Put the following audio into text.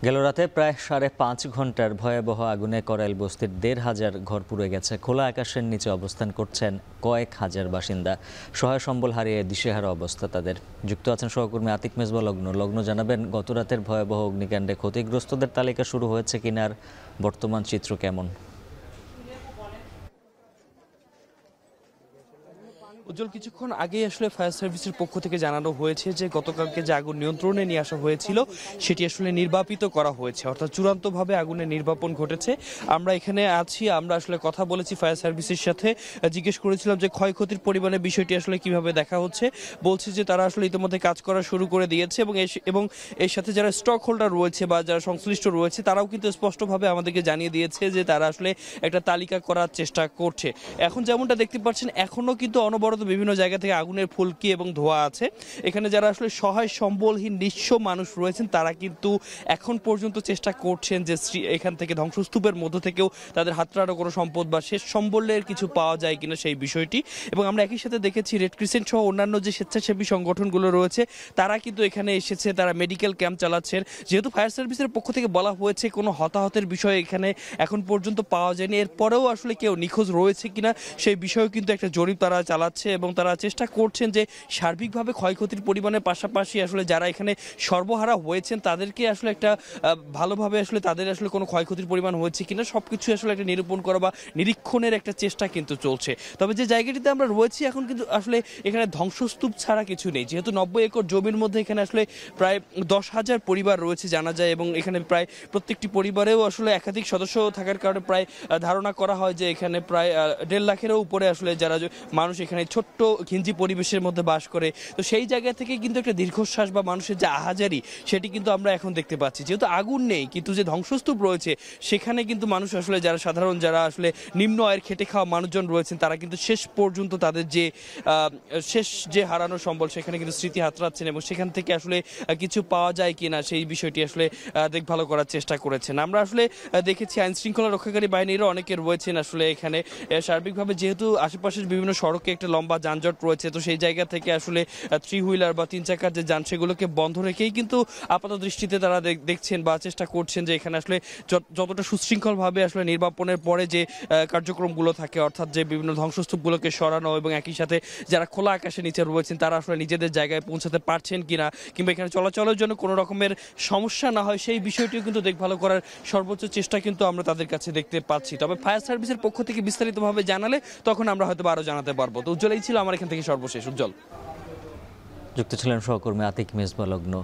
গেল রাতে প্রায় 5.5 ঘন্টার ভয়াবহ আগুনে করাইল বস্তির 1,500 ঘর পুড়ে গেছে। খোলা আকাশের নিচে অবস্থান করছেন কয়েক হাজার বাসিন্দা। সহায় সম্বল হারিয়ে দিশেহারা অবস্থা তাদের। যুক্ত আছেন সহকর্মী আতিক মেজবা লগ্ন জানাবেন গত রাতের ভয়াবহ অগ্নিকাণ্ডে ক্ষতিগ্রস্তদের তালিকা শুরু হয়েছে কিনা আর বর্তমান চিত্র কেমন। উজ্জ্বল, কিছুক্ষণ আগেই আসলে ফায়ার সার্ভিসের পক্ষ থেকে জানানো হয়েছে যে গতকালকে যে আগুন নিয়ন্ত্রণে নিয়ে আসা হয়েছিল সেটি আসলে নির্বাপিত করা হয়েছে, অর্থাৎ চূড়ান্তভাবে আগুনের নির্বাপন ঘটেছে। আমরা এখানে আছি, আমরা আসলে কথা বলেছি ফায়ার সার্ভিসের সাথে, জিজ্ঞেস করেছিলাম যে ক্ষয়ক্ষতির পরিমাণের বিষয়টি আসলে কিভাবে দেখা হচ্ছে। বলছে যে তারা আসলে ইতিমধ্যে কাজ করা শুরু করে দিয়েছে এবং এর সাথে যারা স্টক হোল্ডার রয়েছে বা যারা সংশ্লিষ্ট রয়েছে তারাও কিন্তু স্পষ্টভাবে আমাদেরকে জানিয়ে দিয়েছে যে তারা আসলে একটা তালিকা করার চেষ্টা করছে। এখন যেমনটা দেখতে পাচ্ছেন এখনো কিন্তু অনবরত বিভিন্ন জায়গা থেকে আগুনের ফুলকি এবং ধোঁয়া আছে। এখানে যারা আসলে সহায় সম্বলহীন নিঃস্ব মানুষ রয়েছেন তারা কিন্তু এখন পর্যন্ত চেষ্টা করছেন যে এখান থেকে ধ্বংসস্তূপের মধ্য থেকেও তাদের হাতড়ানো কোনো সম্পদ বা শেষ সম্বলের কিছু পাওয়া যায় কিনা সেই বিষয়টি। এবং আমরা একই সাথে দেখেছি রেড ক্রিসেন্ট সহ অন্যান্য যে স্বেচ্ছাসেবী সংগঠনগুলো রয়েছে তারা কিন্তু এখানে এসেছে, তারা মেডিকেল ক্যাম্প চালাচ্ছেন। যেহেতু ফায়ার সার্ভিসের পক্ষ থেকে বলা হয়েছে কোনো হতাহতের বিষয় এখানে এখন পর্যন্ত পাওয়া যায়নি, এরপরেও আসলে কেউ নিখোঁজ রয়েছে কিনা সেই বিষয়েও কিন্তু একটা জরিপ তারা চালাচ্ছে এবং তারা চেষ্টা করছেন যে সার্বিকভাবে ক্ষয়ক্ষতির পরিমাণের পাশাপাশি আসলে যারা এখানে সর্বহারা হয়েছেন তাদেরকে আসলে একটা ভালোভাবে আসলে তাদের আসলে কোনো ক্ষয়ক্ষতির পরিমাণ হয়েছে কিনা সবকিছু আসলে একটা নিরূপণ করা বা নিরীক্ষণের একটা চেষ্টা কিন্তু চলছে। তবে যে জায়গাটিতে আমরা রয়েছি এখন কিন্তু আসলে এখানে ধ্বংসস্তূপ ছাড়া কিছু নেই, যেহেতু 90 একর জমির মধ্যে এখানে আসলে প্রায় 10,000 পরিবার রয়েছে জানা যায় এবং এখানে প্রায় প্রত্যেকটি পরিবারেও আসলে একাধিক সদস্য থাকার কারণে প্রায় ধারণা করা হয় যে এখানে প্রায় 1.5 লাখেরও উপরে আসলে যারা মানুষ এখানে ছোট্ট ঘিঞ্জি পরিবেশের মধ্যে বাস করে। তো সেই জায়গা থেকে কিন্তু একটা দীর্ঘশ্বাস বা মানুষের যে আহাজারি সেটি কিন্তু আমরা এখন দেখতে পাচ্ছি। যেহেতু আগুন নেই কিন্তু যে ধ্বংসস্তূপ রয়েছে সেখানে কিন্তু মানুষ আসলে যারা সাধারণ যারা আসলে নিম্ন আয়ের খেটে খাওয়া মানুষজন রয়েছেন তারা কিন্তু শেষ পর্যন্ত তাদের যে শেষ যে হারানো সম্বল সেখানে কিন্তু স্মৃতি হাতড়াচ্ছেন এবং সেখান থেকে আসলে কিছু পাওয়া যায় কিনা সেই বিষয়টি আসলে দেখভাল করার চেষ্টা করেছেন। আমরা আসলে দেখেছি আইন শৃঙ্খলা রক্ষাকারী বাহিনীরও অনেকে রয়েছেন আসলে এখানে। সার্বিকভাবে যেহেতু আশেপাশের বিভিন্ন সড়কে একটা লম্বা যানজট রয়েছে তো সেই জায়গা থেকে আসলে 3 হুইলার বা 3 চাকার যে যান সেগুলোকে বন্ধ রেখেই কিন্তু আপাত দৃষ্টিতে তারা দেখছেন বা চেষ্টা করছেন যে এখানে আসলে যতটা সুশৃঙ্খলভাবে আসলে নির্বাপনের পরে যে কার্যক্রমগুলো থাকে, অর্থাৎ যে বিভিন্ন ধ্বংসস্তূপগুলোকে সরানো এবং একই সাথে যারা খোলা আকাশের নিচে রয়েছেন তারা আসলে নিজেদের জায়গায় পৌঁছাতে পারছেন কিনা কিংবা এখানে চলাচলের জন্য কোনো রকমের সমস্যা না হয় সেই বিষয়টিও কিন্তু দেখভাল করার সর্বোচ্চ চেষ্টা কিন্তু আমরা তাদের কাছে দেখতে পাচ্ছি। তবে ফায়ার সার্ভিসের পক্ষ থেকে বিস্তারিতভাবে জানালে তখন আমরা হয়তো আরো জানাতে পারবো। তো উজ্জ্বল এই ছিল আমার এখান থেকে সর্বশেষ। উজ্জ্বল। যুক্ত ছিলেন সহকর্মী আতিক মেজবা লগ্ন।